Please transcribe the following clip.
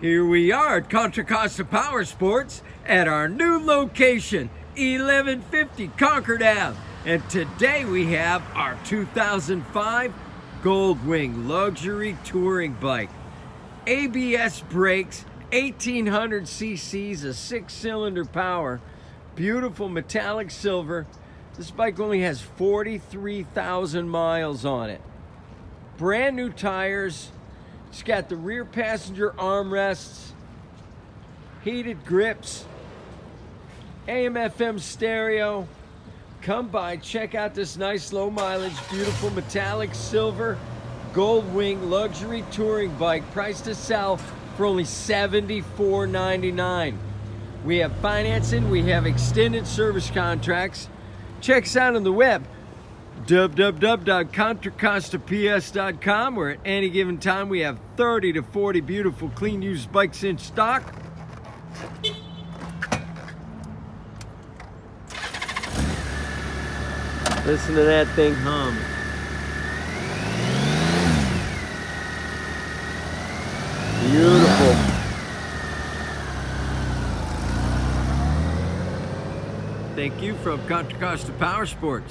Here we are at Contra Costa Powersports at our new location, 1150 Concord Ave. And today we have our 2005 Goldwing luxury touring bike. ABS brakes, 1800 cc's, a 6-cylinder power, beautiful metallic silver. This bike only has 43,000 miles on it. Brand new tires. It's got the rear passenger armrests, heated grips, AM/FM stereo. Come by, check out this nice low mileage, beautiful metallic silver Goldwing luxury touring bike, priced to sell for only $74.99. We have financing, we have extended service contracts. Check us out on the web, www.contracostaps.com, where at any given time we have 30 to 40 beautiful clean used bikes in stock. Listen to that thing hum. Beautiful. Thank you from Contra Costa Powersports.